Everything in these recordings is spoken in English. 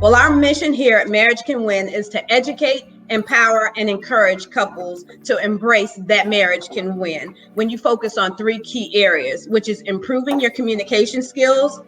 Well, our mission here at Marriage Can Win is to educate, empower, and encourage couples to embrace that marriage can win when you focus on 3 key areas, which is improving your communication skills,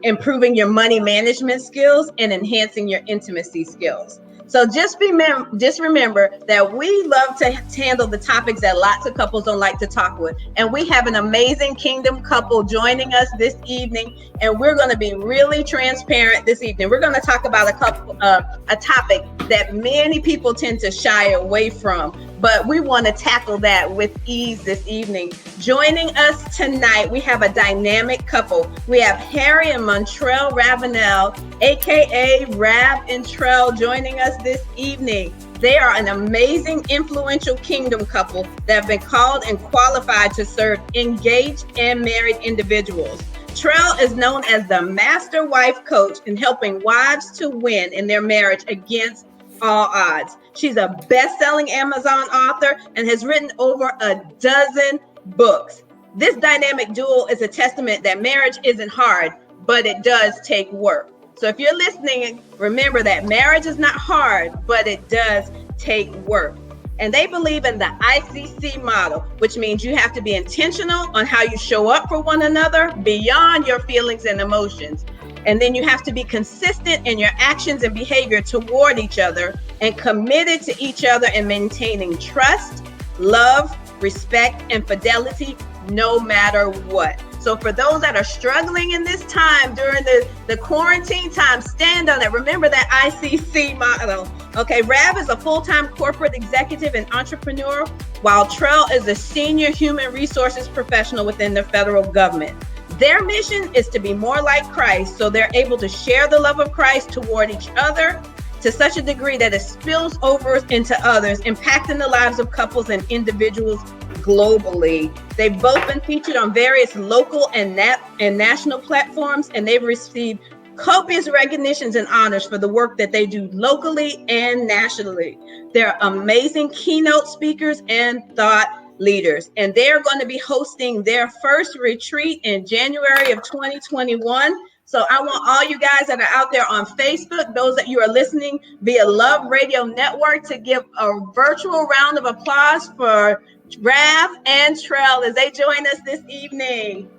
improving your money management skills, and enhancing your intimacy skills. So just remember that we love to handle the topics that lots of couples don't like to talk with. And we have an amazing kingdom couple joining us this evening. And we're going to be really transparent this evening. We're going to talk about a topic that many people tend to shy away from. But we want to tackle that with ease this evening. Joining us tonight, we have a dynamic couple. We have Henry and Montreal Ravenel, aka Rav and Trel, joining us this evening. They are an amazing, influential kingdom couple that have been called and qualified to serve engaged and married individuals. Trel is known as the master wife coach in helping wives to win in their marriage against all odds. She's a best-selling Amazon author and has written over a dozen books. This dynamic duo is a testament that marriage isn't hard, but it does take work. So if you're listening, remember that marriage is not hard, but it does take work. And they believe in the ICC model, which means you have to be intentional on how you show up for one another beyond your feelings and emotions. And then you have to be consistent in your actions and behavior toward each other and committed to each other and maintaining trust, love, respect, and fidelity no matter what. So for those that are struggling in this time during the quarantine time, stand on it. Remember that ICC model. Okay, Rav is a full-time corporate executive and entrepreneur, while Trel is a senior human resources professional within the federal government. Their mission is to be more like Christ, so they're able to share the love of Christ toward each other to such a degree that it spills over into others, impacting the lives of couples and individuals globally. They've both been featured on various local and national platforms, and they've received copious recognitions and honors for the work that they do locally and nationally. They're amazing keynote speakers and thought leaders, and they're going to be hosting their first retreat in January of 2021. So I want all you guys that are out there on Facebook, those that you are listening via Love Radio Network, to give a virtual round of applause for Rav and Trel as they join us this evening.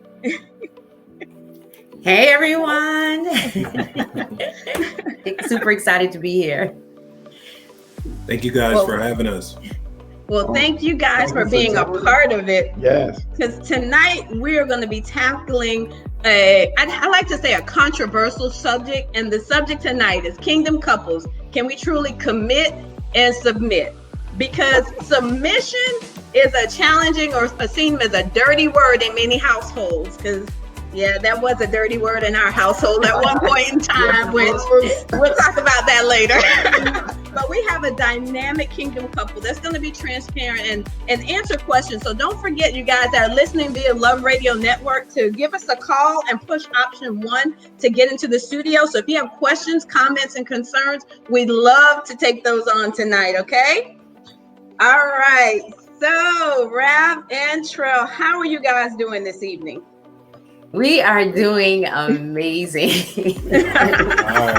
Hey everyone. Super excited to be here. Thank you guys for having us. Well, thank you guys for being a part of it. Yes. Because tonight we're going to be tackling I like to say a controversial subject, and the subject tonight is kingdom couples. Can we truly commit and submit? Because submission is a challenging or seen as a dirty word in many households. Because yeah, that was a dirty word in our household at one point in time, which we'll talk about that later. But we have a dynamic kingdom couple that's going to be transparent and answer questions. So don't forget, you guys that are listening via Love Radio Network, to give us a call and push option 1 to get into the studio. So if you have questions, comments, and concerns, we'd love to take those on tonight, okay? All right. So Rav and Trel, how are you guys doing this evening? We are doing amazing.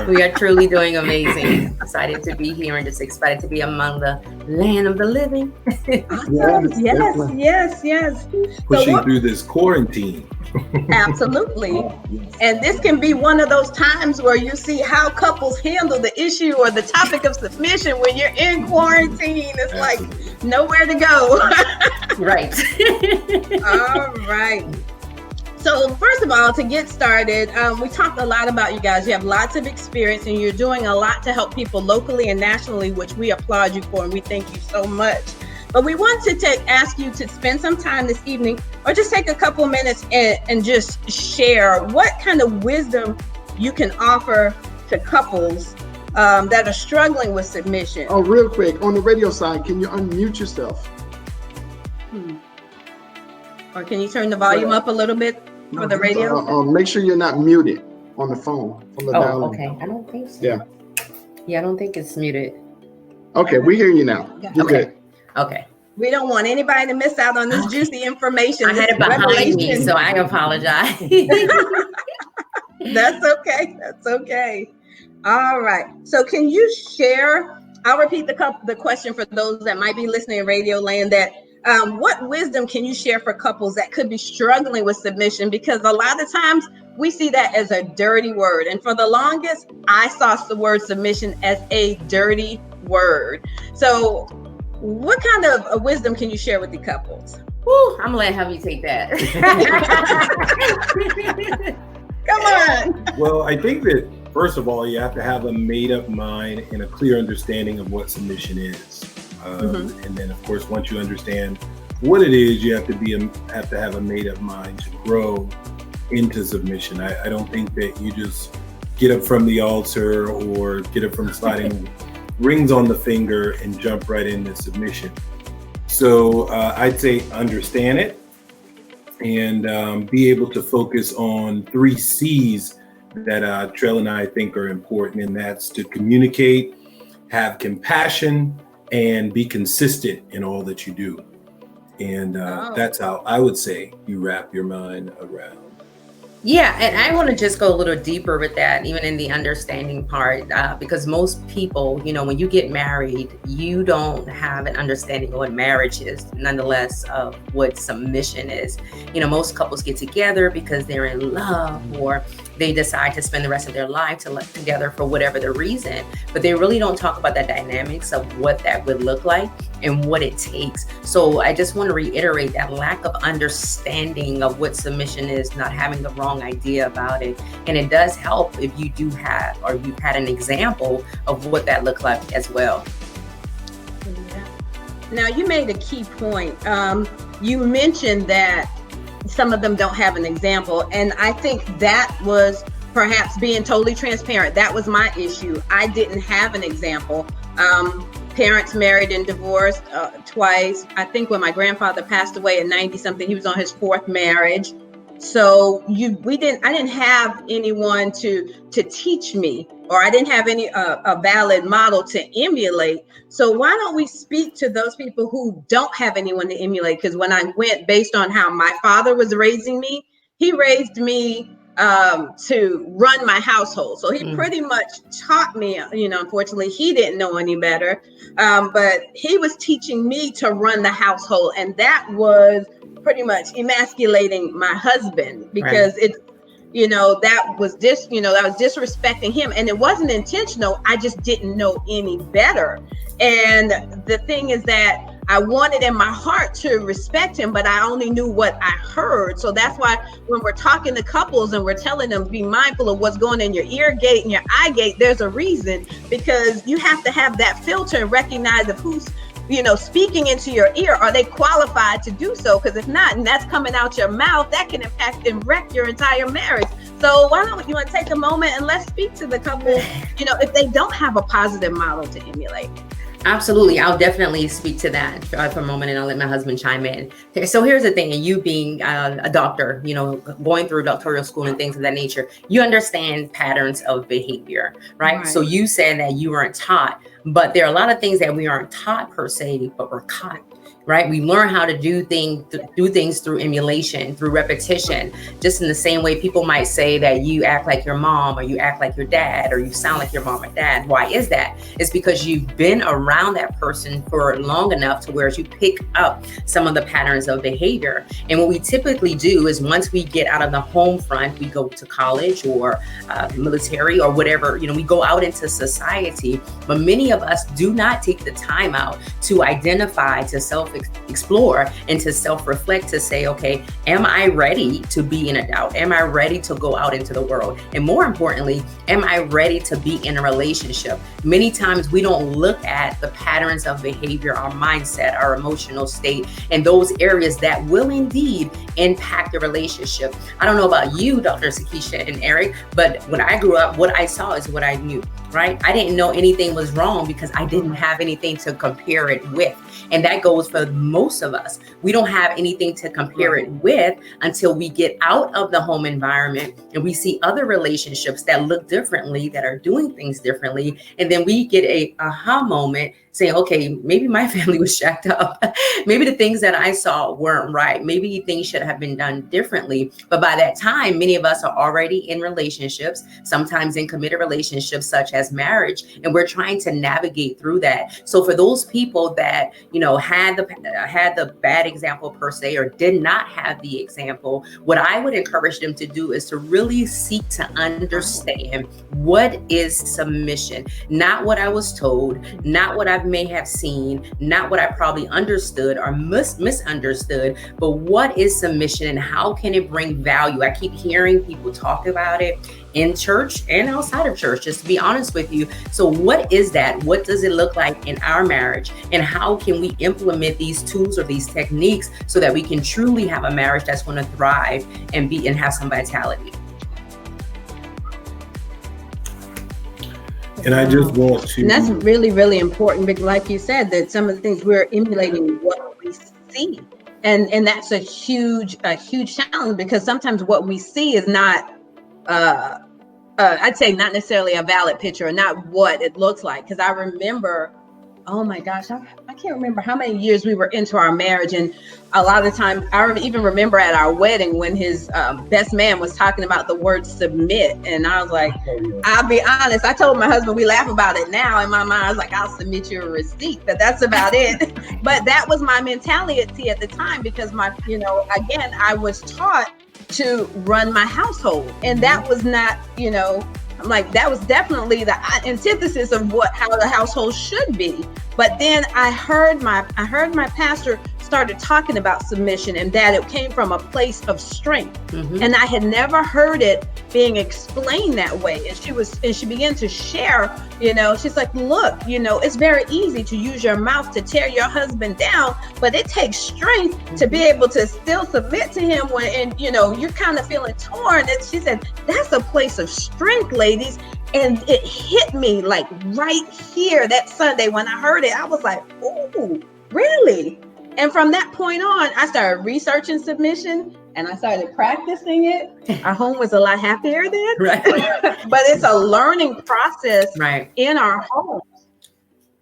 We are truly doing amazing. Excited to be here and just excited to be among the land of the living. Awesome. Yes. Pushing through this quarantine. Absolutely. And this can be one of those times where you see how couples handle the issue or the topic of submission when you're in quarantine. It's like nowhere to go. Right. All right. So first of all, to get started, we talked a lot about you guys. You have lots of experience and you're doing a lot to help people locally and nationally, which we applaud you for and we thank you so much. But we want to ask you to spend some time this evening or just take a couple minutes and just share what kind of wisdom you can offer to couples that are struggling with submission. Oh, real quick, on the radio side, can you unmute yourself? Or can you turn the volume up a little bit for the radio? Make sure you're not muted on the phone. From the dial. Okay. I don't think so. Yeah, I don't think it's muted. Okay, we hear you now. You're good. Okay. We don't want anybody to miss out on this juicy information. I had it behind me, so I apologize. That's okay. All right. So can you share, I'll repeat the question for those that might be listening in Radio Land, that what wisdom can you share for couples that could be struggling with submission? Because a lot of times we see that as a dirty word. And for the longest, I saw the word submission as a dirty word. So what kind of wisdom can you share with the couples? Woo, I'm gonna have you take that. Come on. Well, I think that first of all, you have to have a made-up mind and a clear understanding of what submission is. And then, of course, once you understand what it is, you have to have a made-up mind to grow into submission. I don't think that you just get up from the altar or get up from sliding rings on the finger and jump right into submission. So I'd say understand it and be able to focus on 3 C's that Trel and I think are important, and that's to communicate, have compassion, and be consistent in all that you do. And that's how I would say you wrap your mind around. Yeah, and I want to just go a little deeper with that, even in the understanding part, because most people, when you get married, you don't have an understanding of what marriage is, nonetheless, of what submission is. Most couples get together because they're in love, or they decide to spend the rest of their life together for whatever the reason, but they really don't talk about the dynamics of what that would look like and what it takes. So I just want to reiterate that lack of understanding of what submission is, not having the wrong idea about it. And it does help if you do have, or you've had an example of what that looked like as well. Now, you made a key point. You mentioned that some of them don't have an example. And I think that was perhaps being totally transparent. That was my issue. I didn't have an example. Parents married and divorced twice. I think when my grandfather passed away at 90-something, he was on his 4th marriage. So I didn't have anyone to teach me, or I didn't have a valid model to emulate. So why don't we speak to those people who don't have anyone to emulate? Because when I went based on how my father was raising me, he raised me to run my household. So he pretty much taught me, unfortunately, he didn't know any better. But he was teaching me to run the household. And that was pretty much emasculating my husband, because that was disrespecting him, and it wasn't intentional. I just didn't know any better. And the thing is that I wanted in my heart to respect him, but I only knew what I heard. So that's why when we're talking to couples and we're telling them, be mindful of what's going in your ear gate and your eye gate, there's a reason, because you have to have that filter and recognize of who's speaking into your ear. Are they qualified to do so? Because if not, and that's coming out your mouth, that can impact and wreck your entire marriage. So why don't you want to take a moment and let's speak to the couple, if they don't have a positive model to emulate. Absolutely. I'll definitely speak to that for a moment, and I'll let my husband chime in. So here's the thing, and you being a doctor, going through doctoral school and things of that nature, you understand patterns of behavior, right? So you said that you weren't taught, but there are a lot of things that we aren't taught per se, but we're caught. Right? We learn how to do things through emulation, through repetition, just in the same way people might say that you act like your mom, or you act like your dad, or you sound like your mom or dad. Why is that? It's because you've been around that person for long enough to where you pick up some of the patterns of behavior. And what we typically do is, once we get out of the home front, we go to college or military or whatever, we go out into society. But many of us do not take the time out to identify, to self-explore, and to self-reflect, to say, okay, am I ready to be an adult? Am I ready to go out into the world? And more importantly, am I ready to be in a relationship? Many times we don't look at the patterns of behavior, our mindset, our emotional state, and those areas that will indeed impact the relationship. I don't know about you, Dr. Sakisha and Eric, but when I grew up, what I saw is what I knew, right? I didn't know anything was wrong because I didn't have anything to compare it with. And that goes for most of us. We don't have anything to compare it with until we get out of the home environment and we see other relationships that look differently, that are doing things differently. And then we get a aha moment saying, okay, maybe my family was jacked up. Maybe the things that I saw weren't right. Maybe things should have been done differently. But by that time, many of us are already in relationships, sometimes in committed relationships such as marriage, and we're trying to navigate through that. So for those people that, you know, had the bad example per se, or did not have the example, what I would encourage them to do is to really seek to understand what is submission, not what I was told, not what I may have seen, not what I probably understood or misunderstood, but what is submission and how can it bring value? I keep hearing people talk about it in church and outside of church, just to be honest with you. So what is that? What does it look like in our marriage? And how can we implement these tools or these techniques so that we can truly have a marriage that's going to thrive and have some vitality? And I just want to. And that's really, really important because, like you said, that some of the things we're emulating what we see, and that's a huge challenge because sometimes what we see is not, I'd say, not necessarily a valid picture or not what it looks like. Because I remember, oh my gosh, I can't remember how many years we were into our marriage, and a lot of the time, I even remember at our wedding when his best man was talking about the word submit, and I was like, I'll be honest, I told my husband, we laugh about it now, in my mind, I was like, I'll submit you a receipt, but that's about it. But that was my mentality at the time because again, I was taught to run my household, and that was not, I'm like, that was definitely the antithesis of how the household should be. But then I heard my pastor started talking about submission and that it came from a place of strength. Mm-hmm. And I had never heard it being explained that way. And she began to share, she's like, look, it's very easy to use your mouth to tear your husband down, but it takes strength to be able to still submit to him when you're kind of feeling torn. And she said, that's a place of strength, ladies. And it hit me like right here that Sunday when I heard it. I was like, ooh, really? And from that point on, I started researching submission and I started practicing it. Our home was a lot happier then. Right. But it's a learning process in our homes.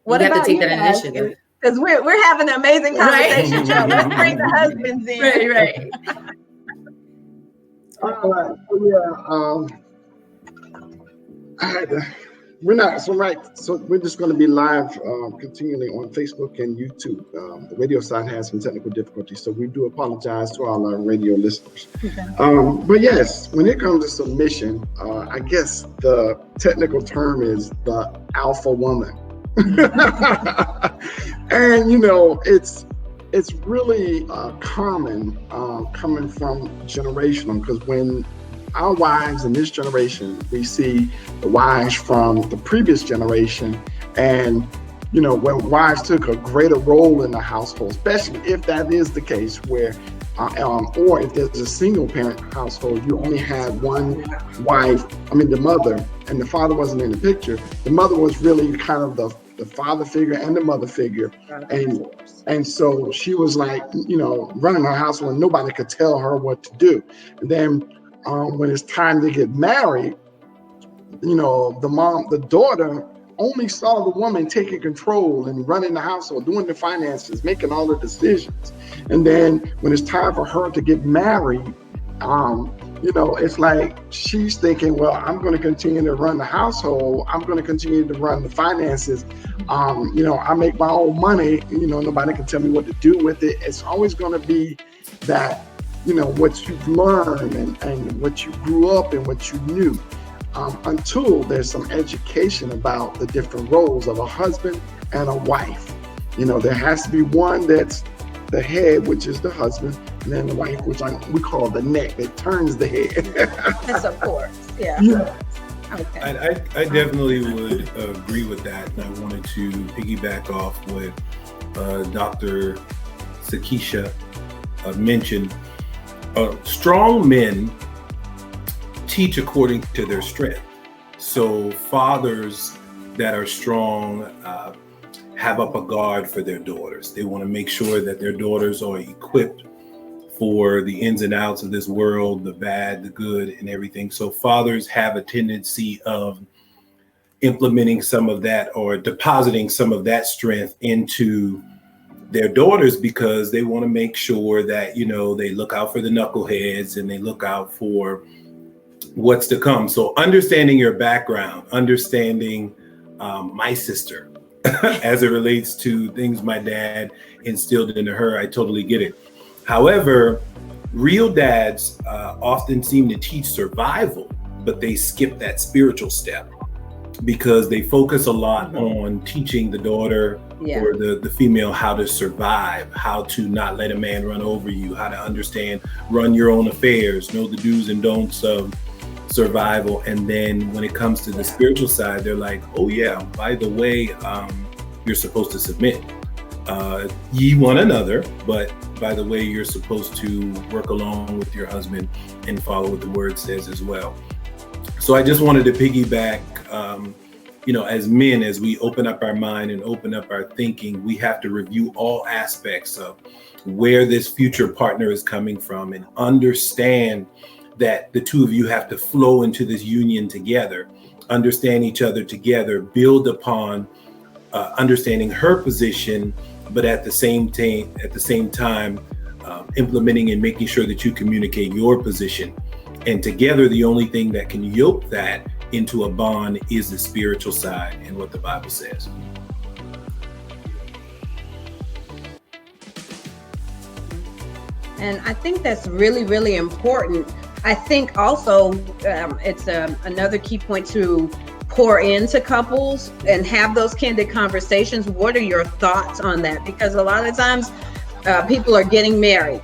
What you have to take that initiative. Because we're having an amazing conversation. Right. Let's bring the husbands in. Right. All right. So we're just going to be live continually on Facebook and YouTube. The radio side has some technical difficulties, so we do apologize to all our radio listeners. Okay. But yes, when it comes to submission, I guess the technical term is the alpha woman. And it's really common coming from generational, because when our wives in this generation, we see the wives from the previous generation, and when wives took a greater role in the household, especially if that is the case where or if there's a single parent household, you only had one wife, the mother, and the father wasn't in the picture. The mother was really kind of the father figure and the mother figure, and so she was like running her household and nobody could tell her what to do. And then when it's time to get married, the daughter only saw the woman taking control and running the household, doing the finances, making all the decisions. And then when it's time for her to get married, it's like she's thinking, well, I'm going to continue to run the household. I'm going to continue to run the finances. I make my own money. Nobody can tell me what to do with it. It's always going to be that, what you've learned and what you grew up and what you knew, until there's some education about the different roles of a husband and a wife. There has to be one that's the head, which is the husband, and then the wife, which we call the neck that turns the head. That's of course, yeah. Okay. I definitely would agree with that. And I wanted to piggyback off what Dr. Sakisha mentioned. Strong men teach according to their strength. So fathers that are strong have up a guard for their daughters. They want to make sure that their daughters are equipped for the ins and outs of this world, the bad, the good, and everything. So fathers have a tendency of implementing some of that or depositing some of that strength into their daughters, because they want to make sure that, you know, they look out for the knuckleheads and they look out for what's to come. So understanding your background, understanding my sister as it relates to things my dad instilled into her, I totally get it. However, real dads often seem to teach survival, but they skip that spiritual step because they focus a lot on teaching the daughter or the female how to survive, how to not let a man run over you, how to understand, run your own affairs, know the do's and don'ts of survival. And then when it comes to the spiritual side, they're like, oh yeah, by the way, you're supposed to submit. Ye one another, but by the way, you're supposed to work along with your husband and follow what the word says as well. So I just wanted to piggyback, you know, as men, as we open up our mind and open up our thinking, we have to review all aspects of where this future partner is coming from and understand that the two of you have to flow into this union together, understand each other together, build upon understanding her position, but at the same time, implementing and making sure that you communicate your position. And together, the only thing that can yoke that into a bond is the spiritual side and what the Bible says. And I think that's really, really important. I think also it's another key point to pour into couples and have those candid conversations. What are your thoughts on that? Because a lot of times people are getting married,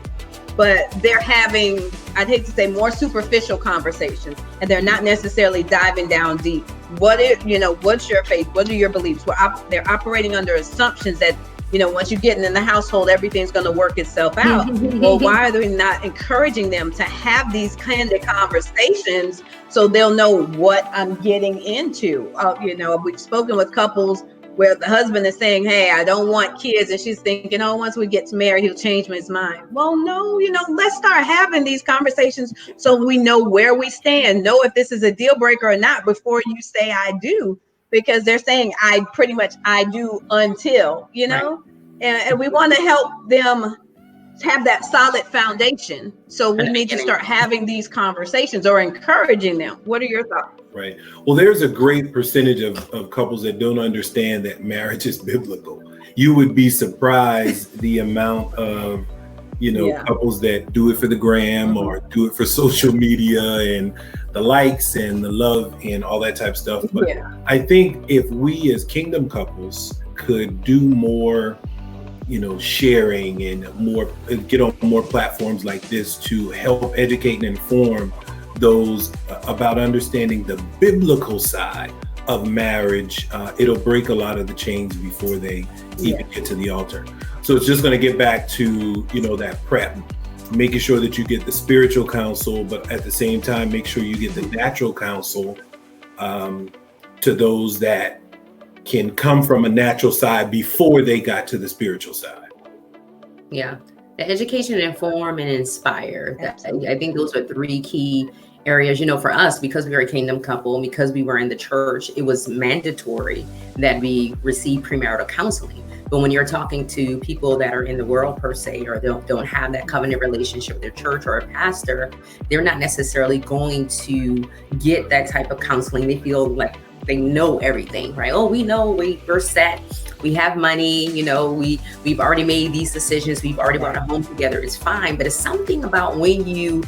but they're having, I'd hate to say, more superficial conversations, and they're not necessarily diving down deep. What's your faith? What are your beliefs? They're operating under assumptions that, you know, once you get in the household, everything's going to work itself out. Well, why are they not encouraging them to have these candid conversations so they'll know what I'm getting into? You know, we've spoken with couples where the husband is saying, hey, I don't want kids. And she's thinking, oh, once we get married, he'll change his mind. Well, no, you know, let's start having these conversations so we know where we stand, know if this is a deal breaker or not before you say I do. Because they're saying I do until, you know, right. And we want to help them have that solid foundation. So we need to start having these conversations or encouraging them. What are your thoughts? Right. Well, there's a great percentage of couples that don't understand that marriage is biblical. You would be surprised the amount of, couples that do it for the gram or do it for social media and the likes and the love and all that type of stuff. But I think if we as kingdom couples could do more, sharing and get on more platforms like this to help educate and inform those about understanding the biblical side of marriage, it'll break a lot of the chains before they even get to the altar. So it's just going to get back to, that prep, making sure that you get the spiritual counsel, but at the same time, make sure you get the natural counsel to those that can come from a natural side before they got to the spiritual side. Yeah. The education, inform, and inspire. I think those are three key areas. For us, because we were a kingdom couple, and because we were in the church, it was mandatory that we receive premarital counseling. But when you're talking to people that are in the world per se, or don't have that covenant relationship with their church or a pastor, they're not necessarily going to get that type of counseling. They feel like they know everything, right? Oh, we know we're set. We have money, we've already made these decisions. We've already bought a home together. It's fine. But it's something about when you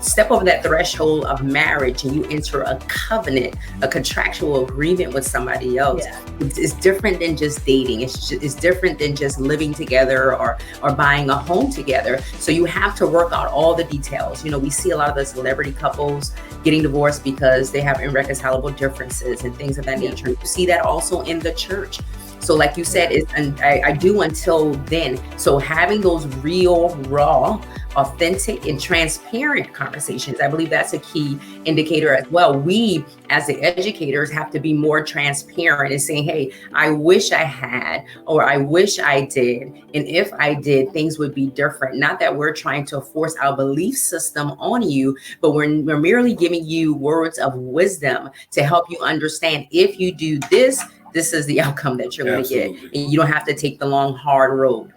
step over that threshold of marriage and you enter a covenant, a contractual agreement with somebody else. It's different than just dating. It's different than just living together or buying a home together. So you have to work out all the details. We see a lot of the celebrity couples getting divorced because they have irreconcilable differences and things of that nature. You see that also in the church. So like you said, I do until then. So having those real, raw authentic and transparent conversations. I believe that's a key indicator as well. We, as the educators, have to be more transparent and saying, hey, I wish I had, or I wish I did. And if I did, things would be different. Not that we're trying to force our belief system on you, but we're merely giving you words of wisdom to help you understand, if you do this, this is the outcome that you're going to get. And you don't have to take the long, hard road.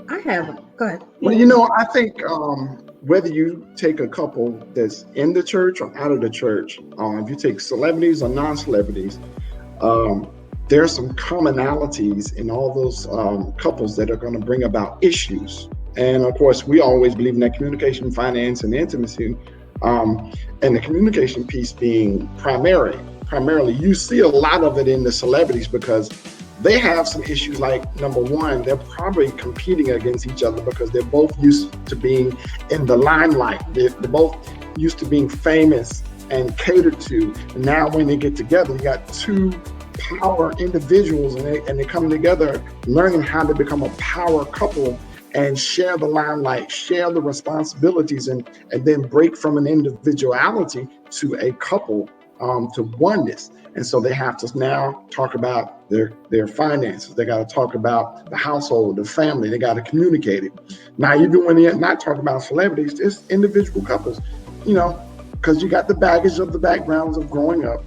Go ahead. Well, I think whether you take a couple that's in the church or out of the church, if you take celebrities or non-celebrities, there are some commonalities in all those couples that are going to bring about issues. And of course, we always believe in that communication, finance, and intimacy, and the communication piece being primarily. You see a lot of it in the celebrities because they have some issues. Like, number one, they're probably competing against each other because they're both used to being in the limelight. They're both used to being famous and catered to. And now when they get together, you got two power individuals, and they come together learning how to become a power couple and share the limelight, share the responsibilities, and then break from an individuality to a couple, to oneness. And so they have to now talk about their finances. They got to talk about the household, the family. They got to communicate it. Now, even when they're not talking about celebrities, it's individual couples, because you got the baggage of the backgrounds of growing up.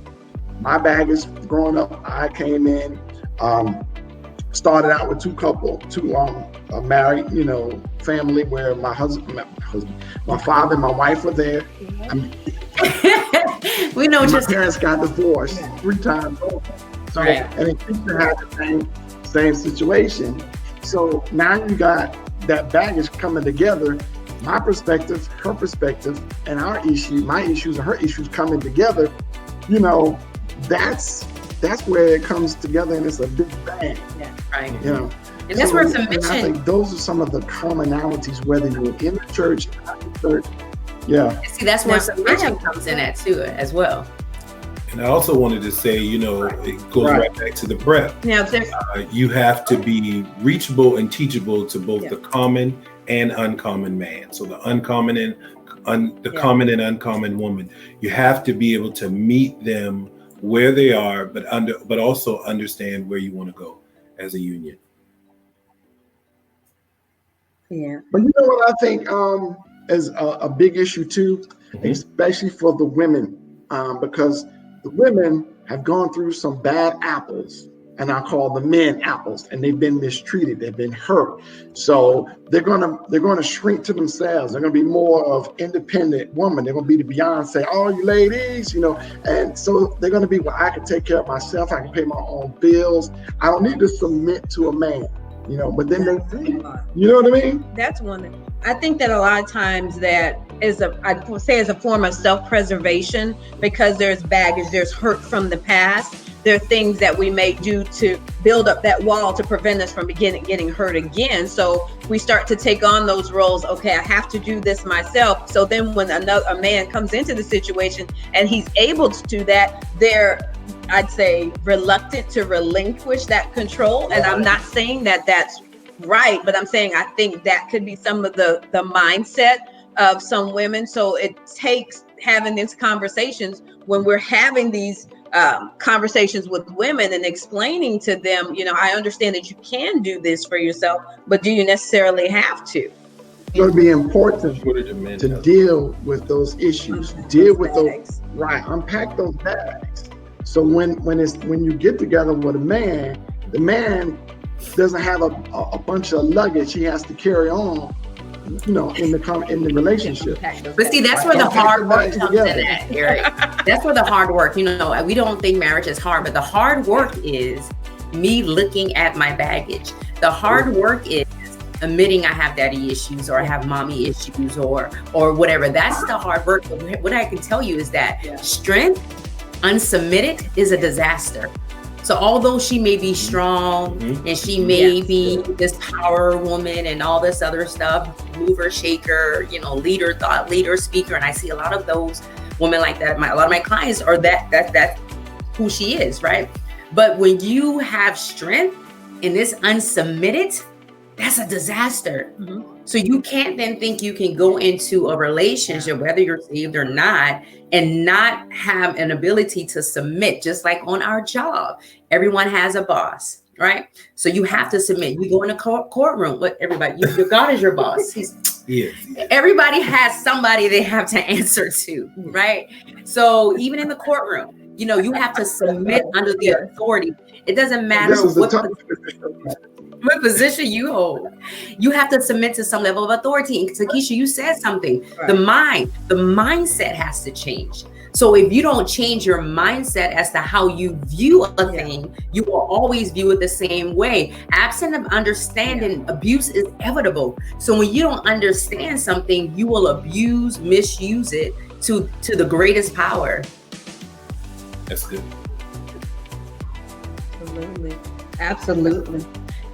My baggage growing up, I came in, started out with two married, family where my father and my wife were there. We know. My parents got divorced 3 times over. So, right. And the teacher had the same situation. So now you got that baggage coming together. My perspective, her perspective, and my issues and her issues coming together. That's where it comes together, and it's a big bang. Yeah, right. And that's where submission. I think those are some of the commonalities, whether you're in the church, out of the church. Yeah. See, that's where submission comes in at too, as well. And I also wanted to say, it goes right back to the prep. Now, you have to be reachable and teachable to both the common and uncommon man. So the uncommon and common and uncommon woman. You have to be able to meet them where they are, but also understand where you want to go as a union. Yeah. But you know what I think is a big issue too, especially for the women, because the women have gone through some bad apples, and I call the men apples, and they've been mistreated, they've been hurt. So they're gonna shrink to themselves. They're gonna be more of independent woman. They're gonna be the Beyonce, all you ladies, and so they're gonna be, well, I can take care of myself, I can pay my own bills. I don't need to submit to a man. But then you know what I mean? That's one thing. I think that a lot of times that is I say as a form of self-preservation, because there's baggage, there's hurt from the past. There are things that we may do to build up that wall to prevent us from getting hurt again. So we start to take on those roles. Okay, I have to do this myself. So then when a man comes into the situation and he's able to do that, I'd say reluctant to relinquish that control. And I'm not saying that that's right, but I'm saying I think that could be some of the mindset of some women. So it takes having these conversations when we're having these conversations with women and explaining to them, I understand that you can do this for yourself, but do you necessarily have to? It's going to be important to deal with those issues, unpack those bags. So when you get together with a man, the man doesn't have a bunch of luggage he has to carry on, in the relationship. But see, that's where the hard work comes in at, Eric. That's where the hard work, we don't think marriage is hard, but the hard work is me looking at my baggage. The hard work is admitting I have daddy issues or I have mommy issues or whatever. That's the hard work. But what I can tell you is that strength unsubmitted is a disaster. So although she may be strong and she may be this power woman and all this other stuff, mover, shaker, leader, thought leader, speaker, and I see a lot of those women like that. A lot of my clients are that's who she is, right? But when you have strength, and it's unsubmitted, that's a disaster. So you can't then think you can go into a relationship, whether you're saved or not, and not have an ability to submit. Just like on our job, everyone has a boss, right? So you have to submit. You go in a courtroom, look, everybody, your God is your boss. Everybody has somebody they have to answer to, right? So even in the courtroom, you know, you have to submit under the authority. It doesn't matter what position you hold. You have to submit to some level of authority. And Takesha, you said something. Right. The mindset has to change. So if you don't change your mindset as to how you view a thing, you will always view it the same way. Absent of understanding, abuse is inevitable. So when you don't understand something, you will misuse it to the greatest power. That's good. Absolutely.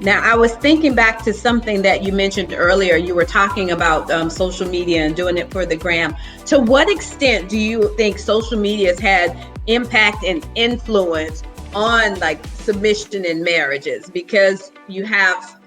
Now, I was thinking back to something that you mentioned earlier. You were talking about social media and doing it for the gram. To what extent do you think social media has had impact and influence on like submission in marriages? Because you have,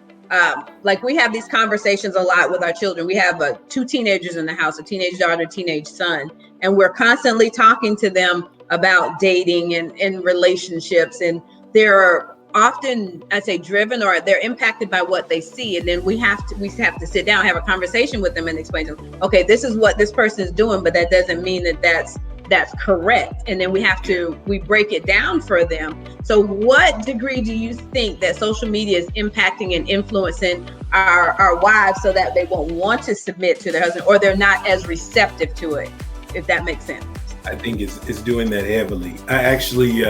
like we have these conversations a lot with our children. We have 2 teenagers in the house, a teenage daughter, teenage son, and we're constantly talking to them about dating and relationships. And there are often, I say, driven, or they're impacted by what they see, and then we have to sit down, have a conversation with them, and explain to them, okay, this is what this person is doing, but that doesn't mean that that's correct. And then we break it down for them. So, what degree do you think that social media is impacting and influencing our wives so that they won't want to submit to their husband, or they're not as receptive to it, if that makes sense? I think it's doing that heavily. I actually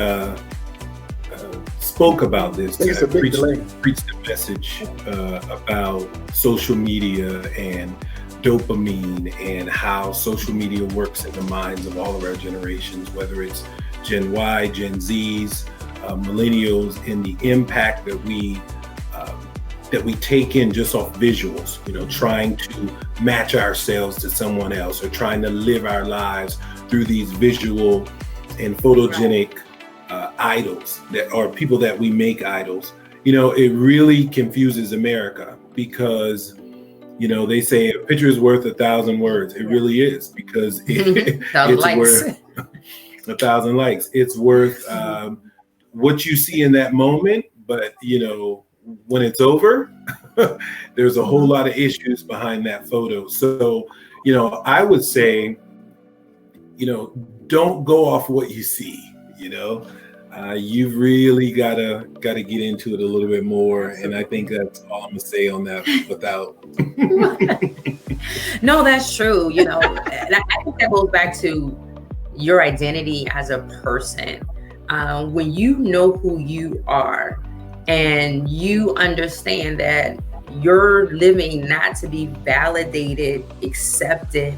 spoke about this. I preached a message about social media and dopamine and how social media works in the minds of all of our generations, whether it's Gen Y, Gen Zs, millennials, and the impact that we take in just off visuals, you know, trying to match ourselves to someone else or trying to live our lives through these visual and photogenic idols that are people that we make idols. You know, it really confuses America because, you know, they say a picture is worth 1,000 words. It really is, because it's worth 1,000 likes. It's worth what you see in that moment, but you know, when it's over, there's a whole lot of issues behind that photo. So, you know, I would say, you know, don't go off what you see. You know, you've really gotta get into it a little bit more, and I think that's all I'm gonna say on that. Without No, that's true. You know, and I think that goes back to your identity as a person. When you know who you are, and you understand that you're living not to be validated, accepted,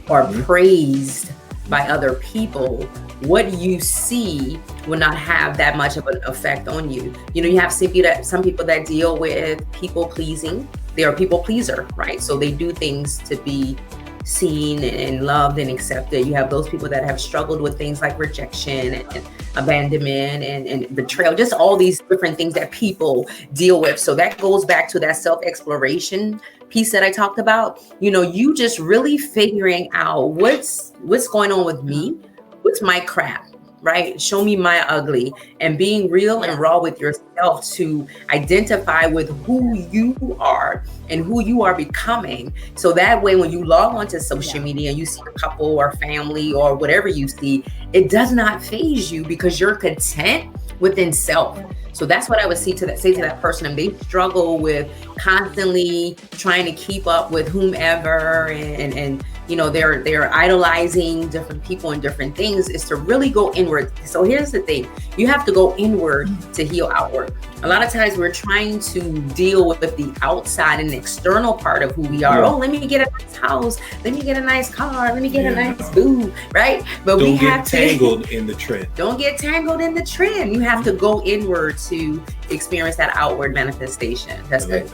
or praised by other people, what you see will not have that much of an effect on you. You know, you have some people that deal with people pleasing. They are people pleaser, right? So they do things to be seen and loved and accepted. You have those people that have struggled with things like rejection and abandonment and betrayal, just all these different things that people deal with. So that goes back to that self-exploration piece that I talked about. You know, you just really figuring out what's going on with me, what's my crap, right? Show me my ugly, and being real and raw with yourself to identify with who you are and who you are becoming. So that way, when you log onto social media and you see a couple or family or whatever you see, it does not faze you because you're content within self. So that's what I would say to that person. And they struggle with constantly trying to keep up with whomever, and you know, they're idolizing different people and different things, is to really go inward. So here's the thing. You have to go inward to heal outward. A lot of times we're trying to deal with the outside and external part of who we are. Oh, let me get a nice house. Let me get a nice car. Let me get a nice boo, right? But we have to tangled in the trend. Don't get tangled in the trend. You have to go inward to experience that outward manifestation. That's good.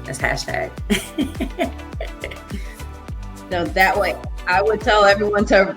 That's hashtag. So that way, I would tell everyone to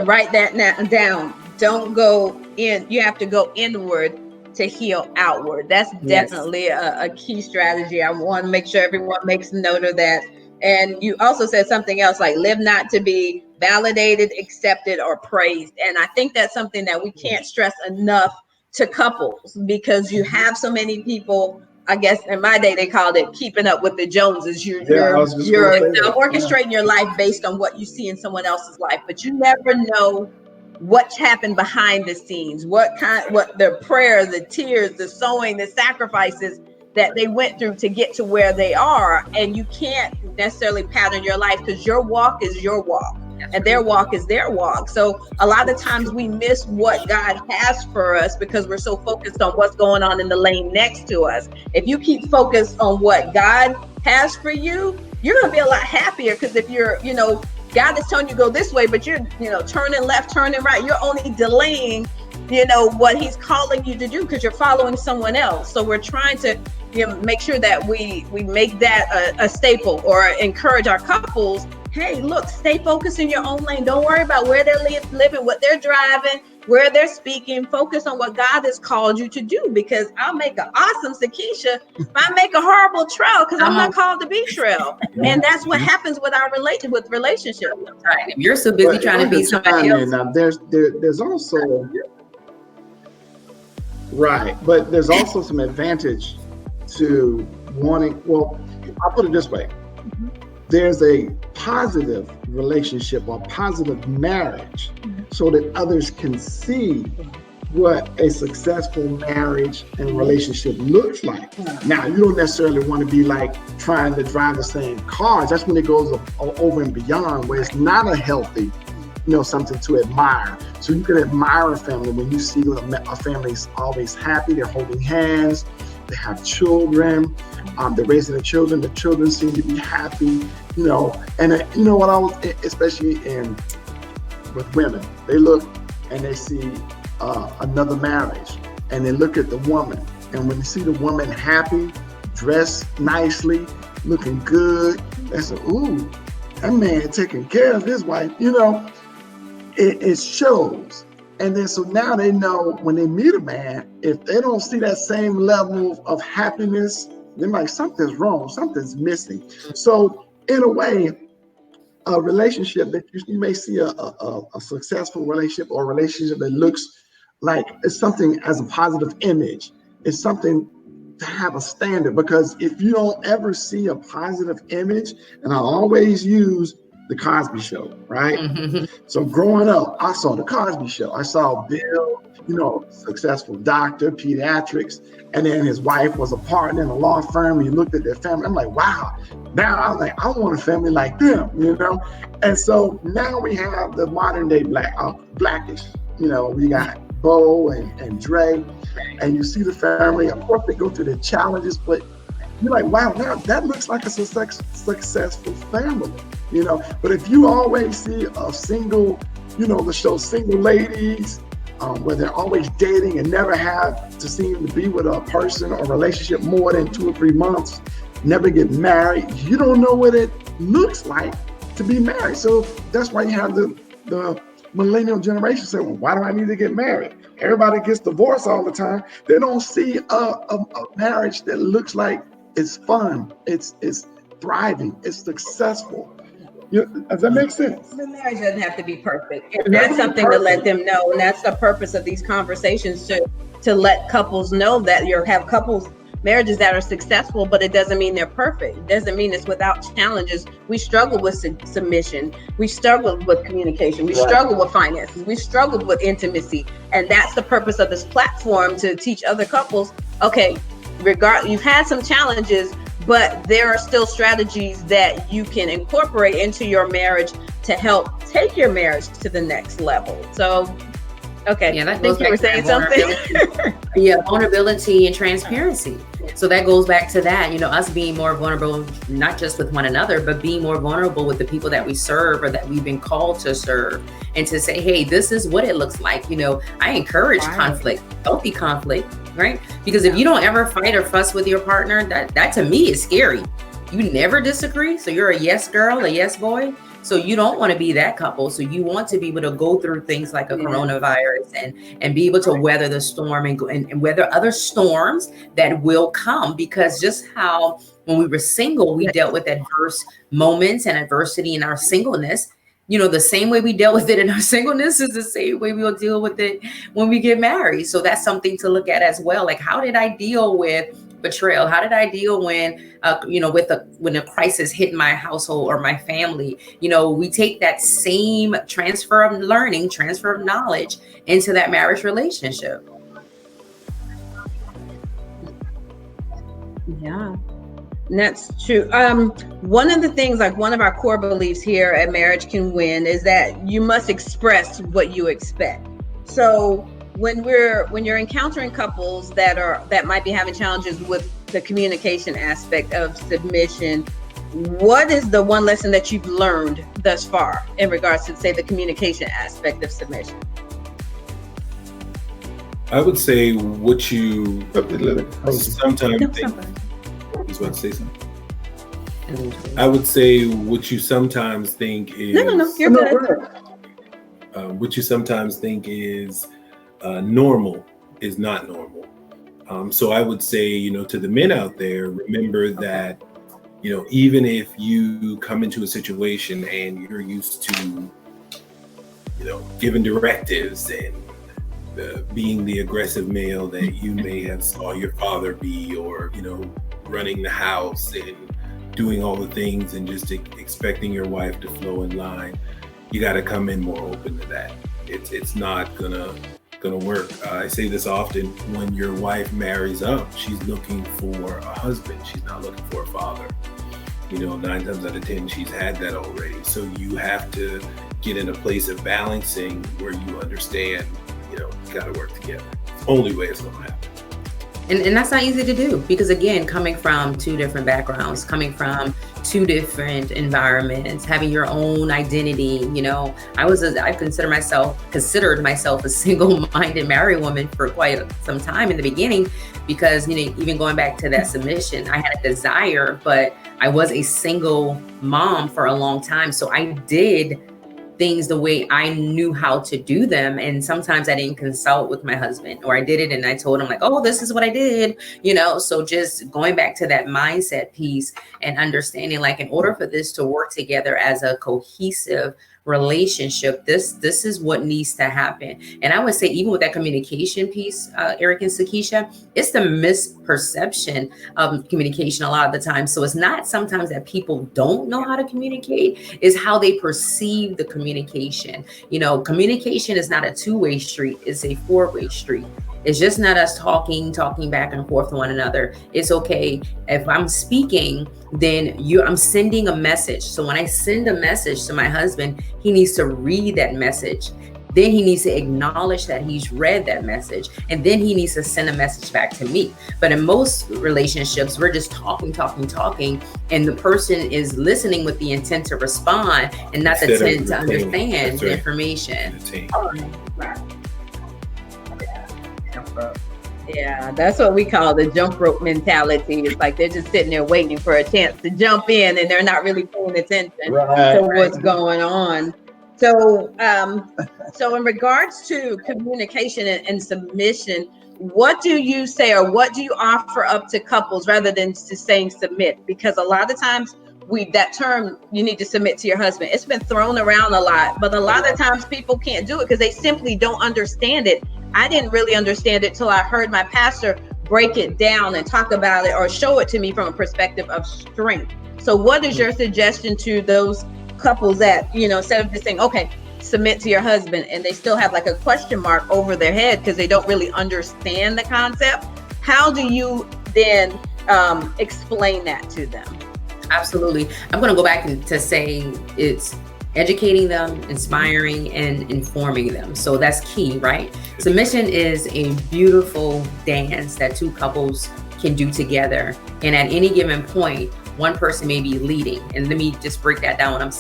write that down. Don't go in. You have to go inward to heal outward. That's definitely a key strategy. I want to make sure everyone makes note of that. And you also said something else like live not to be validated, accepted, or praised. And I think that's something that we can't stress enough to couples, because you have so many people. I guess in my day they called it keeping up with the Joneses. You're orchestrating your life based on what you see in someone else's life, but you never know what's happened behind the scenes, what the prayers, the tears, the sowing, the sacrifices that they went through to get to where they are. And you can't necessarily pattern your life, because your walk is your walk and their walk is their walk. So a lot of times we miss what God has for us because we're so focused on what's going on in the lane next to us. If you keep focused on what God has for you, you're going to be a lot happier, because if you're, God is telling you go this way, but you're, turning left, turning right, you're only delaying, what he's calling you to do because you're following someone else. So we're trying to make sure that we make that a staple, or encourage our couples. Hey, look, stay focused in your own lane. Don't worry about where they're living, what they're driving, where they're speaking. Focus on what God has called you to do, because I'll make an awesome Sakisha if I make a horrible Trel, because I'm not called to be Trel. And that's what happens with our relationships. Right. If you're so busy trying to be somebody else. Now, there's also but there's also some advantage to wanting. Well, I'll put it this way. There's a positive relationship or positive marriage, so that others can see what a successful marriage and relationship looks like. Now, you don't necessarily want to be like trying to drive the same cars. That's when it goes over and beyond, where it's not a healthy, something to admire. So you can admire a family when you see a family's always happy, they're holding hands, they have children, they're raising the children seem to be happy, and especially with women, they look and they see another marriage, and they look at the woman, and when you see the woman happy, dressed nicely, looking good, they say, ooh, that man taking care of his wife, it shows. And then so now they know when they meet a man, if they don't see that same level of happiness, they're like, something's wrong, something's missing. So in a way, a relationship that you may see a successful relationship, or a relationship that looks like it's something as a positive image, it's something to have a standard. Because if you don't ever see a positive image, and I always use the Cosby Show, right? So growing up, I saw the Cosby Show. I saw Bill, successful doctor, pediatrics, and then his wife was a partner in a law firm. He looked at their family. I'm like, wow. Now I'm like, I want a family like them, And so now we have the modern day Blackish. We got Bo and Dre, and you see the family. Of course, they go through their challenges, but you're like, wow, now that looks like a successful family. But if you always see a single, the show Single Ladies, where they're always dating and never have to seem to be with a person or relationship more than 2 or 3 months, never get married, you don't know what it looks like to be married. So that's why you have the millennial generation say, well, why do I need to get married? Everybody gets divorced all the time. They don't see a marriage that looks like it's fun, it's thriving, it's successful. Does that make sense? The marriage doesn't have to be perfect. And that's something to let them know. And that's the purpose of these conversations, to let couples know that you have marriages that are successful, but it doesn't mean they're perfect. It doesn't mean it's without challenges. We struggle with submission. We struggle with communication. We struggle with finances. We struggle with intimacy. And that's the purpose of this platform, to teach other couples, okay, you've had some challenges, but there are still strategies that you can incorporate into your marriage to help take your marriage to the next level. So, okay. Yeah, I think you were saying something. Vulnerability and transparency. So that goes back to that, us being more vulnerable, not just with one another, but being more vulnerable with the people that we serve or that we've been called to serve, and to say, hey, this is what it looks like. I encourage conflict, healthy conflict, right? Because if you don't ever fight or fuss with your partner, that to me is scary. You never disagree. So you're a yes girl, a yes boy. So you don't want to be that couple. So you want to be able to go through things like a coronavirus and be able to weather the storm and weather other storms that will come, because just how when we were single, we dealt with adverse moments and adversity in our singleness. You know, the same way we dealt with it in our singleness is the same way we'll deal with it when we get married. So that's something to look at as well. Like, how did I deal with betrayal? How did I deal when, when a crisis hit my household or my family? You know, we take that same transfer of learning, transfer of knowledge into that marriage relationship. Yeah. That's true. One of the things, like one of our core beliefs here at Marriage Can Win, is that you must express what you expect. So when you're encountering couples that might be having challenges with the communication aspect of submission, what is the one lesson that you've learned thus far in regards to, say, the communication aspect of submission? I would say what you sometimes think. He's about to say something. I would say what you sometimes think is No, you're good. What you sometimes think is normal is not normal. So I would say, to the men out there, remember that, even if you come into a situation and you're used to, giving directives and being the aggressive male that you may have saw your father be, or, running the house and doing all the things and just expecting your wife to flow in line, you got to come in more open to that. It's not gonna work. I say this often: when your wife marries up, she's looking for a husband. She's not looking for a father. 9 times out of 10, she's had that already. So you have to get in a place of balancing where you understand, you got to work together. Only way it's gonna happen. And that's not easy to do, because again, coming from two different backgrounds, coming from two different environments, having your own identity, I considered myself a single-minded married woman for quite some time in the beginning, because, even going back to that submission, I had a desire, but I was a single mom for a long time. So I did things the way I knew how to do them. And sometimes I didn't consult with my husband, or I did it and I told him like, oh, this is what I did, so just going back to that mindset piece and understanding, like, in order for this to work together as a cohesive relationship, this is what needs to happen. And I would say, even with that communication piece, Eric and Sakisha, it's the misperception of communication a lot of the time. So it's not sometimes that people don't know how to communicate, it's how they perceive the communication. Communication is not a two-way street, it's a four-way street. It's just not us talking back and forth to one another. It's okay if I'm speaking, then I'm sending a message. So when I send a message to my husband, he needs to read that message. Then he needs to acknowledge that he's read that message, and then he needs to send a message back to me. But in most relationships, we're just talking, and the person is listening with the intent to respond and not the intent to understand the information. Yeah, that's what we call the jump rope mentality. It's like they're just sitting there waiting for a chance to jump in, and they're not really paying attention to what's going on. So, so in regards to communication and submission, what do you say, or what do you offer up to couples rather than just saying submit? Because a lot of times that term, you need to submit to your husband, it's been thrown around a lot, but a lot of times people can't do it because they simply don't understand it. I didn't really understand it till I heard my pastor break it down and talk about it, or show it to me from a perspective of strength. So what is your suggestion to those couples that, instead of just saying, okay, submit to your husband, and they still have like a question mark over their head because they don't really understand the concept? How do you then explain that to them? Absolutely. I'm going to go back to saying it's educating them, inspiring, and informing them. So that's key, right? Submission is a beautiful dance that two couples can do together. And at any given point, one person may be leading. And let me just break that down when I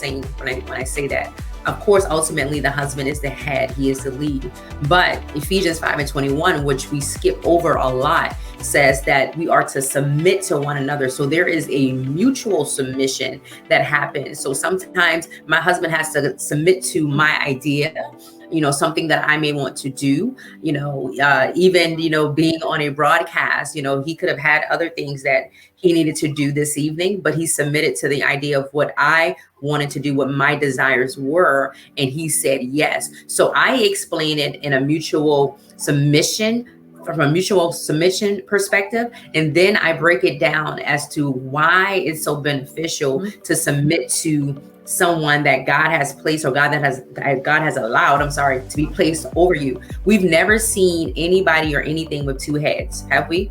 say that. Of course, ultimately, the husband is the head. He is the lead. But Ephesians 5:21, which we skip over a lot, says that we are to submit to one another. So there is a mutual submission that happens. So sometimes my husband has to submit to my idea, something that I may want to do, even, being on a broadcast, he could have had other things that he needed to do this evening, but he submitted to the idea of what I wanted to do, what my desires were. And he said yes. So I explain it in a mutual submission, from a mutual submission perspective. And then I break it down as to why it's so beneficial to submit to someone that God has placed, or God has allowed, to be placed over you. We've never seen anybody or anything with two heads, have we?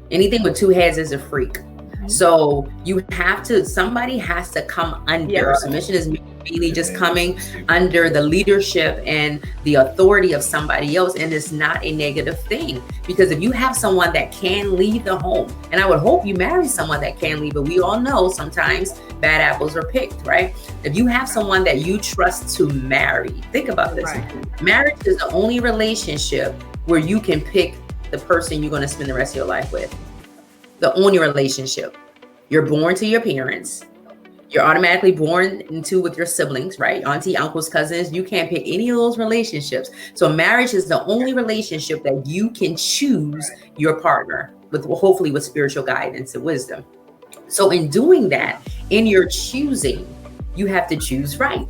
Anything with two heads is a freak. So somebody has to come under. Yeah. Submission is really just coming under the leadership and the authority of somebody else. And it's not a negative thing, because if you have someone that can leave the home, and I would hope you marry someone that can leave, but we all know sometimes bad apples are picked, right? If you have someone that you trust to marry, think about this. Right. Marriage is the only relationship where you can pick the person you're going to spend the rest of your life with. The only relationship. You're born to your parents. You're automatically born into with your siblings, right? Auntie, uncles, cousins. You can't pick any of those relationships. So marriage is the only relationship that you can choose your partner with, hopefully with spiritual guidance and wisdom. So in doing that, in your choosing, you have to choose right.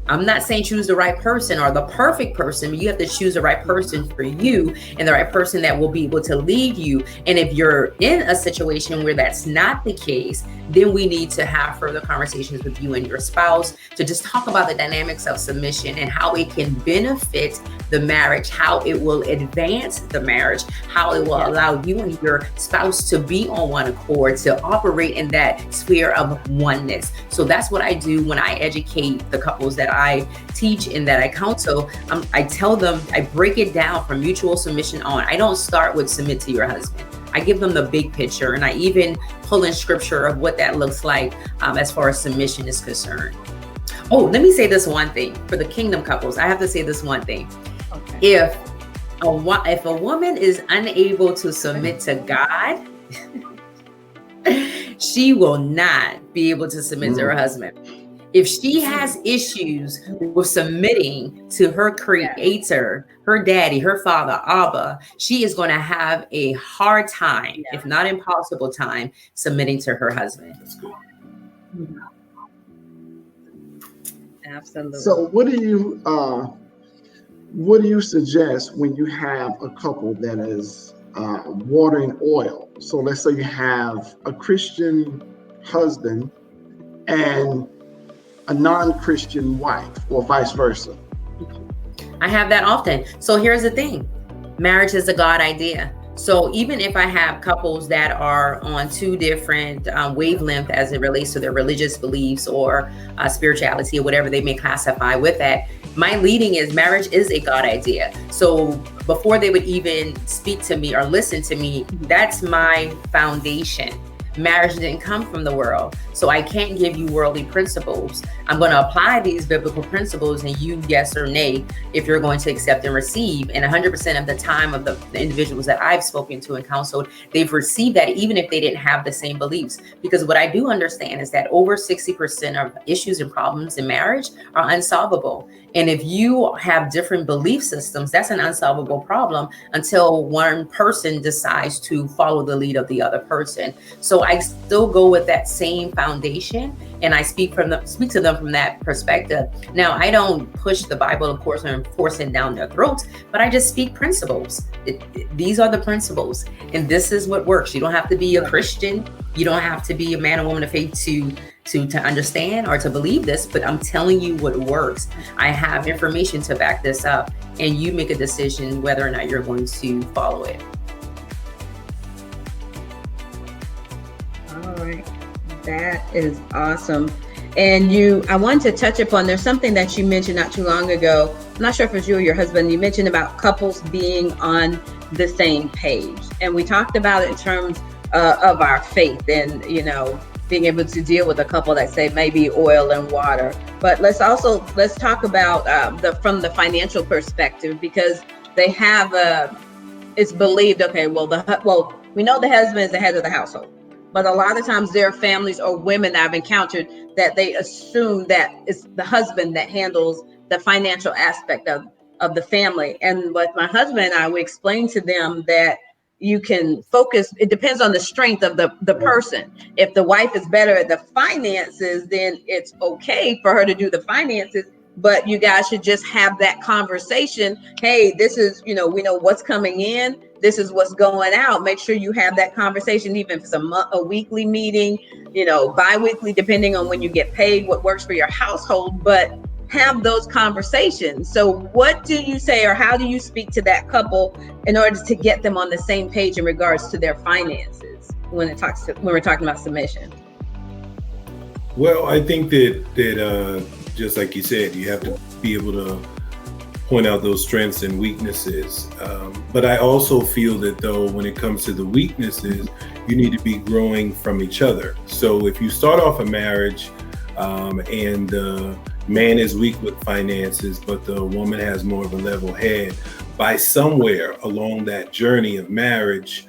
I'm not saying choose the right person or the perfect person, but you have to choose the right person for you, and the right person that will be able to lead you. And if you're in a situation where that's not the case, then we need to have further conversations with you and your spouse to just talk about the dynamics of submission and how it can benefit the marriage, how it will advance the marriage, how it will allow you and your spouse to be on one accord, to operate in that sphere of oneness. So that's what I do when I educate the couples that I teach and that I counsel. I tell them, I break it down from mutual submission on. I don't start with submit to your husband. I give them the big picture, and I even pull in scripture of what that looks like as far as submission is concerned. Oh, let me say this one thing for the kingdom couples. I have to say this one thing. Okay. If a woman is unable to submit to God, she will not be able to submit to her husband. If she has issues with submitting to her creator, her daddy, her father, Abba, she is going to have a hard time, if not impossible time, submitting to her husband. That's good. Absolutely. So what do you suggest when you have a couple that is watering oil? So let's say you have a Christian husband and a non-Christian wife, or vice versa. I have that often. So here's the thing. Marriage is a God idea. So even if I have couples that are on two different wavelengths as it relates to their religious beliefs or spirituality or whatever they may classify with that, my leading is marriage is a God idea. So before they would even speak to me or listen to me, that's my foundation. Marriage didn't come from the world, so I can't give you worldly principles. I'm going to apply these biblical principles, and you yes or nay if you're going to accept and receive. And 100% of the time of the individuals that I've spoken to and counseled, they've received that even if they didn't have the same beliefs. Because what I do understand is that over 60% of issues and problems in marriage are unsolvable. And if you have different belief systems, that's an unsolvable problem until one person decides to follow the lead of the other person. So I still go with that same foundation, and I speak to them from that perspective. Now, I don't push the Bible, of course, and force it down their throats, but I just speak principles. These are the principles, and this is what works. You don't have to be a Christian. You don't have to be a man or woman of faith to understand or to believe this, but I'm telling you what works. I have information to back this up, and you make a decision whether or not you're going to follow it. All right. That is awesome. And I want to touch upon, there's something that you mentioned not too long ago. I'm not sure if it was you or your husband. You mentioned about couples being on the same page. And we talked about it in terms of our faith and, being able to deal with a couple that say maybe oil and water. But let's talk about from the financial perspective, because they have it's believed, okay, we know the husband is the head of the household, but a lot of times there are families or women that I've encountered that they assume that it's the husband that handles the financial aspect of the family. And with my husband and I, we explain to them that you can focus, it depends on the strength of the person. If the wife is better at the finances, then it's okay for her to do the finances, but you guys should just have that conversation. Hey, this is, we know what's coming in, this is what's going out. Make sure you have that conversation, even if it's a weekly meeting, bi-weekly, depending on when you get paid, what works for your household, but have those conversations. So what do you say, or how do you speak to that couple in order to get them on the same page in regards to their finances when we're talking about submission? Well, I think that just like you said, you have to be able to point out those strengths and weaknesses. But I also feel that, though, when it comes to the weaknesses, you need to be growing from each other. So if you start off a marriage and the man is weak with finances, but the woman has more of a level head, by somewhere along that journey of marriage,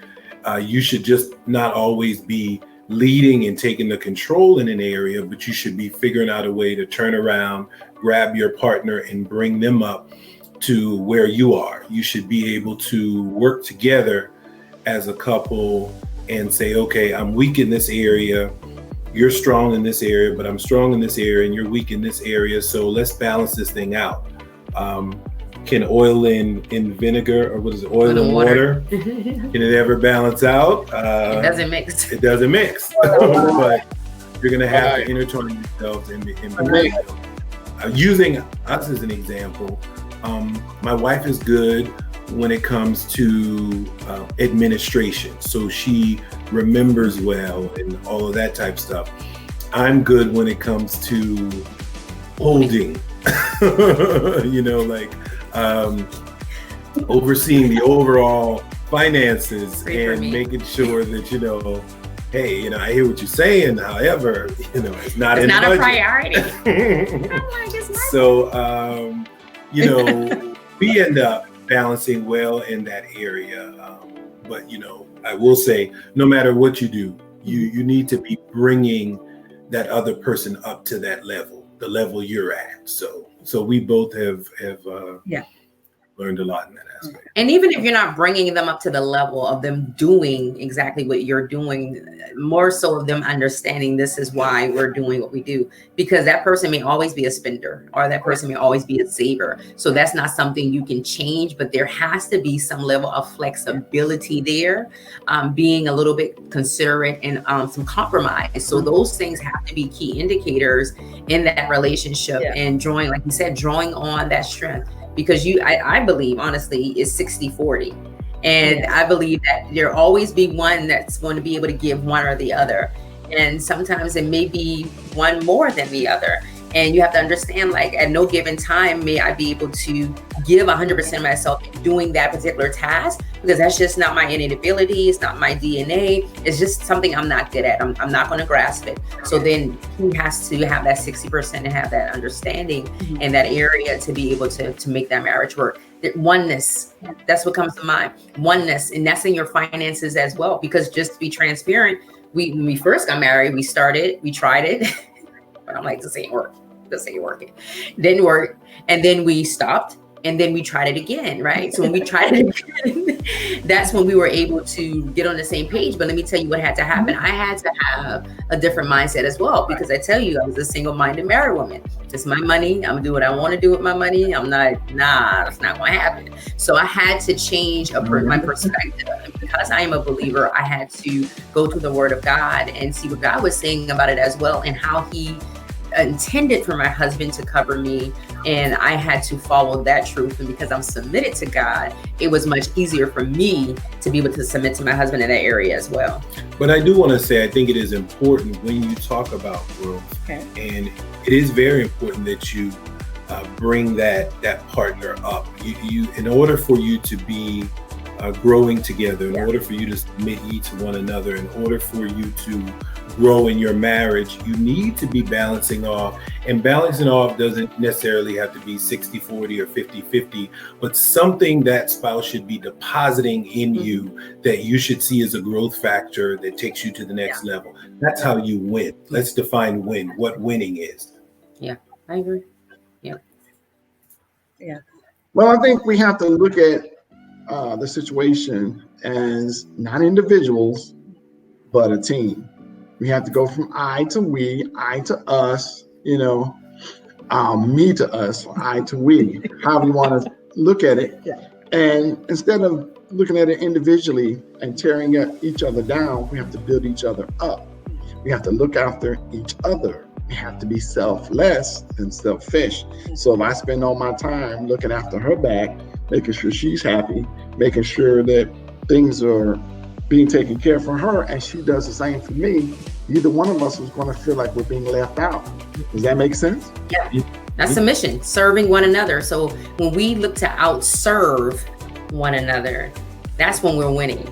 you should just not always be leading and taking the control in an area, but you should be figuring out a way to turn around, grab your partner and bring them up to where you are. You should be able to work together as a couple and say, okay, I'm weak in this area, you're strong in this area, but I'm strong in this area and you're weak in this area. So let's balance this thing out. Can oil in vinegar, or what is it? Oil and water. Can it ever balance out? It doesn't mix. It doesn't mix. But you're going to have to intertwine yourselves in using us as an example. My wife is good when it comes to administration. So she remembers well and all of that type stuff. I'm good when it comes to holding, overseeing the overall finances and making sure that, hey, I hear what you're saying. However, it's not a priority. So, we end up balancing well in that area. But, I will say, no matter what you do, you need to be bringing that other person up to that level, the level you're at. So we both have learned a lot in that aspect. And even if you're not bringing them up to the level of them doing exactly what you're doing, more so of them understanding this is why we're doing what we do, because that person may always be a spender or that person may always be a saver. So that's not something you can change, but there has to be some level of flexibility there, being a little bit considerate and some compromise. So those things have to be key indicators in that relationship and drawing, like you said, drawing on that strength. Because I believe, honestly, is 60-40. And I believe that there'll always be one that's going to be able to give one or the other. And sometimes it may be one more than the other. And you have to understand, like, at no given time may I be able to give 100% of myself doing that particular task, because that's just not my innate ability. It's not my DNA. It's just something I'm not good at. I'm not going to grasp it. So then he has to have that 60% and have that understanding in that area to be able to make that marriage work. Oneness, that's what comes to mind. Oneness, and that's in your finances as well. Because just to be transparent, when we first got married, we tried it. But I'm like, this ain't working. Didn't work. And then we stopped and then we tried it again, right? So when we tried it again, that's when we were able to get on the same page. But let me tell you what had to happen. I had to have a different mindset as well, because I tell you, I was a single-minded married woman. It's my money. I'm gonna do what I want to do with my money. That's not gonna happen. So I had to change my perspective. And because I am a believer, I had to go to the Word of God and see what God was saying about it as well, and how He intended for my husband to cover me, and I had to follow that truth. And because I'm submitted to God, it was much easier for me to be able to submit to my husband in that area as well. But I do want to say, I think it is important when you talk about growth, and it is very important that you bring that partner up. You in order for you to be growing together, in order for you to submit ye to one another, in order for you to grow in your marriage, you need to be balancing off. And balancing off doesn't necessarily have to be 60-40 or 50-50, but something that spouse should be depositing in you that you should see as a growth factor that takes you to the next level. That's how you win. Let's define win, what winning is. Yeah, I agree. Yeah. Yeah. Well, I think we have to look at the situation as not individuals, but a team. We have to go from I to we, I to us, me to us, I to we, however you want to look at it. Yeah. And instead of looking at it individually and tearing each other down, we have to build each other up. We have to look after each other. We have to be selfless and selfish. So if I spend all my time looking after her back, making sure she's happy, making sure that things are being taken care of for her, and she does the same for me, either one of us is going to feel like we're being left out. Does that make sense? Yeah, that's the mission, serving one another. So when we look to outserve one another, that's when we're winning.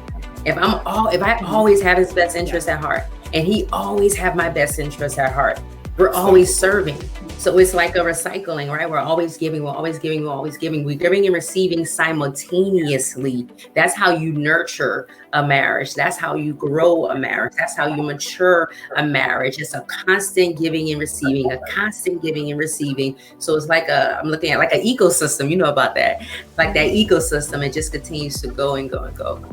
If I always have his best interest at heart, and he always have my best interest at heart, we're always serving. So it's like a recycling, right? We're always giving, we're always giving, we're always giving. We're giving and receiving simultaneously. That's how you nurture a marriage. That's how you grow a marriage. That's how you mature a marriage. It's a constant giving and receiving, a constant giving and receiving. So it's like I'm looking at like an ecosystem, you know about that. Like that ecosystem, it just continues to go and go and go.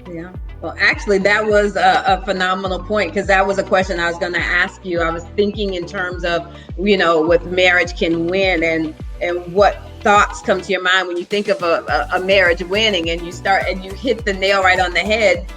Yeah. Well, actually, that was a phenomenal point, because that was a question I was going to ask you. I was thinking in terms of, with marriage can win, and what thoughts come to your mind when you think of a marriage winning, and you hit the nail right on the head.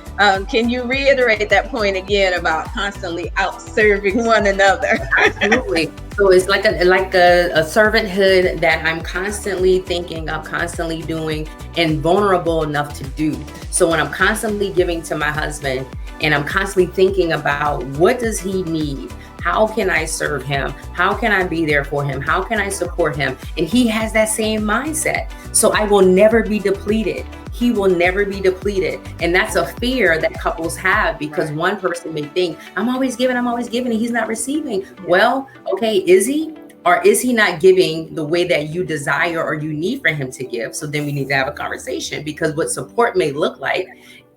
Can you reiterate that point again about constantly outserving one another? Absolutely. So it's like a servanthood that I'm constantly thinking, I'm constantly doing, and vulnerable enough to do. So when I'm constantly giving to my husband, and I'm constantly thinking about what does he need? How can I serve him? How can I be there for him? How can I support him? And he has that same mindset. So I will never be depleted. He will never be depleted. And that's a fear that couples have, because one person may think, I'm always giving, and he's not receiving. Well, okay, is he? Or is he not giving the way that you desire or you need for him to give? So then we need to have a conversation, because what support may look like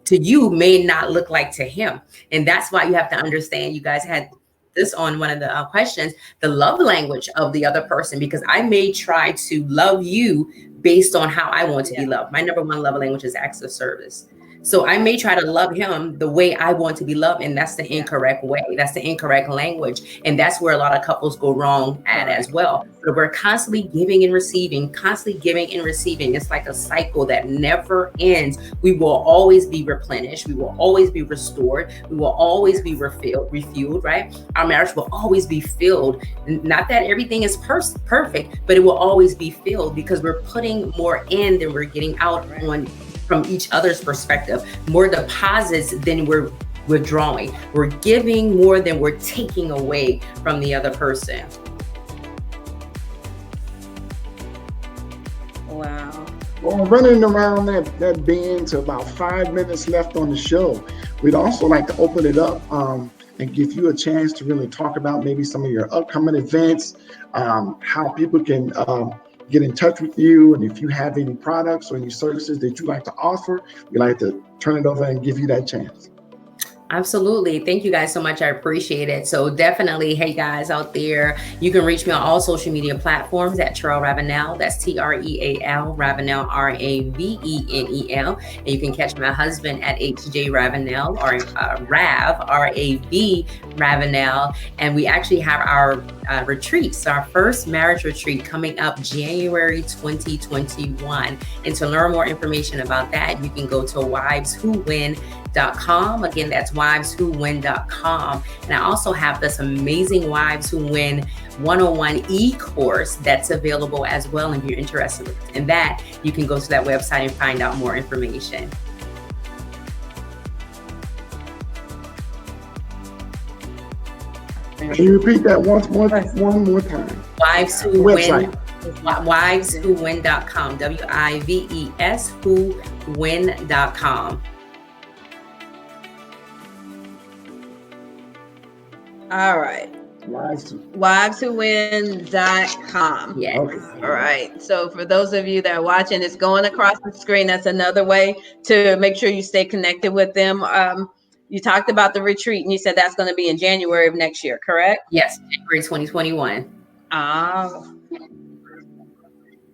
to you may not look like to him. And that's why you have to understand, you guys had this on one of the questions, the love language of the other person, because I may try to love you based on how I want to be loved. My number one love language is acts of service. So I may try to love him the way I want to be loved, and that's the incorrect way. That's the incorrect language. And that's where a lot of couples go wrong at as well. But we're constantly giving and receiving, constantly giving and receiving. It's like a cycle that never ends. We will always be replenished. We will always be restored. We will always be refueled, right? Our marriage will always be filled. Not that everything is perfect, but it will always be filled, because we're putting more in than we're getting out from each other's perspective, more deposits than we're withdrawing. We're giving more than we're taking away from the other person. Wow. Well, running around that bend to about 5 minutes left on the show, we'd also like to open it up and give you a chance to really talk about maybe some of your upcoming events, how people can get in touch with you, and if you have any products or any services that you like to offer, we'd like to turn it over and give you that chance. Absolutely. Thank you guys so much. I appreciate it. So definitely, hey guys out there, you can reach me on all social media platforms at Trel Ravenel. That's Treal Ravenel, Ravenel. And you can catch my husband at HJ Ravenel, or Rav, Rav Ravenel. And we actually have our retreats, our first marriage retreat coming up January 2021. And to learn more information about that, you can go to wiveswhowin.com. Again, that's wiveswhowin.com. And I also have this amazing Wives Who Win 101 e-course that's available as well. And if you're interested in that, you can go to that website and find out more information. Can you repeat that one more time? Wives Who Win. Wiveswhowin.com. WIVES whowin.com. All right. Wiveswhowin.com. Yeah. Okay. All right. So for those of you that are watching, it's going across the screen. That's another way to make sure you stay connected with them. You talked about the retreat and you said that's going to be in January of next year, correct? Yes, January 2021. All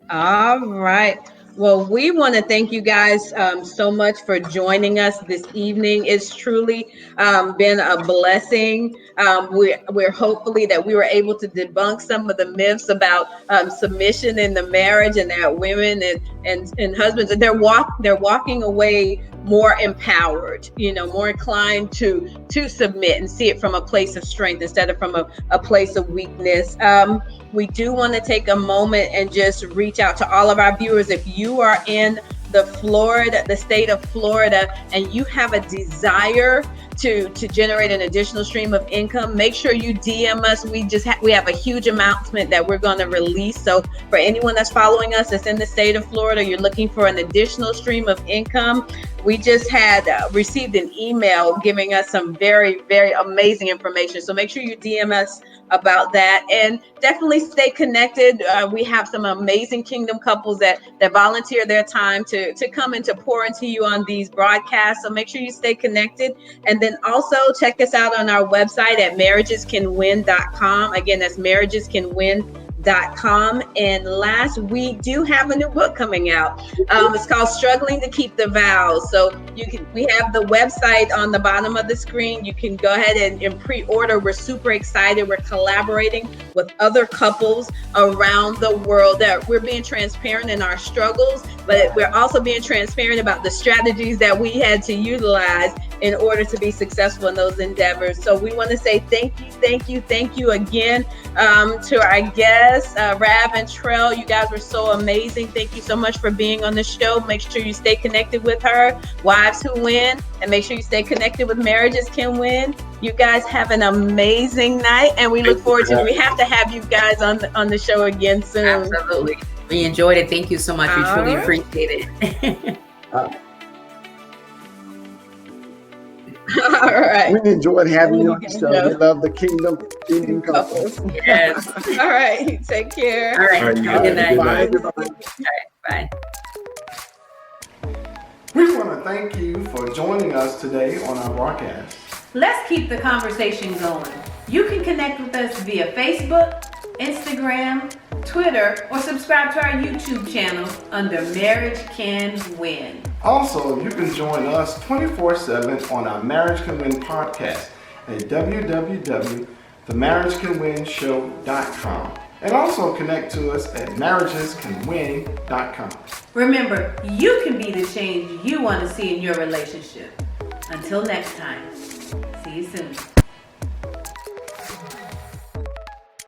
right. Well, we want to thank you guys so much for joining us this evening. It's truly been a blessing. We're hopefully that we were able to debunk some of the myths about submission in the marriage, and that women and husbands, they're walking away more empowered, more inclined to submit and see it from a place of strength instead of from a place of weakness. We do want to take a moment and just reach out to all of our viewers. If you are in the state of Florida, and you have a desire to generate an additional stream of income, make sure you DM us. We have a huge announcement that we're going to release. So for anyone that's following us that's in the state of Florida, you're looking for an additional stream of income, we just had received an email giving us some very, very amazing information. So make sure you DM us about that, and definitely stay connected. We have some amazing kingdom couples that volunteer their time to come and to pour into you on these broadcasts. So make sure you stay connected, and then also check us out on our website at marriagescanwin.com. Again, that's marriagescanwin.com. And last, we do have a new book coming out. It's called Struggling to Keep the Vows. So we have the website on the bottom of the screen. You can go ahead and pre-order. We're super excited. We're collaborating with other couples around the world, that we're being transparent in our struggles, but we're also being transparent about the strategies that we had to utilize in order to be successful in those endeavors. So we want to say thank you again to our guests, Rav and Trel. You guys were so amazing. Thank you so much for being on the show. Make sure you stay connected with her, Wives Who Win, and make sure you stay connected with Marriages Can Win. You guys have an amazing night, and we look forward to we have to have you guys on the show again soon. Absolutely. We enjoyed it. Thank you so much. We truly appreciate it. All right. We enjoyed having you on the show. We love the kingdom couples. Yes. All right. Take care. All right. Good night. Bye. All right. Bye. We want to thank you for joining us today on our broadcast. Let's keep the conversation going. You can connect with us via Facebook, Instagram, Twitter, or subscribe to our YouTube channel under Marriage Can Win. Also, you can join us 24/7 on our Marriage Can Win podcast at www.themarriagecanwinshow.com, and also connect to us at marriagescanwin.com. Remember, you can be the change you want to see in your relationship. Until next time, see you soon.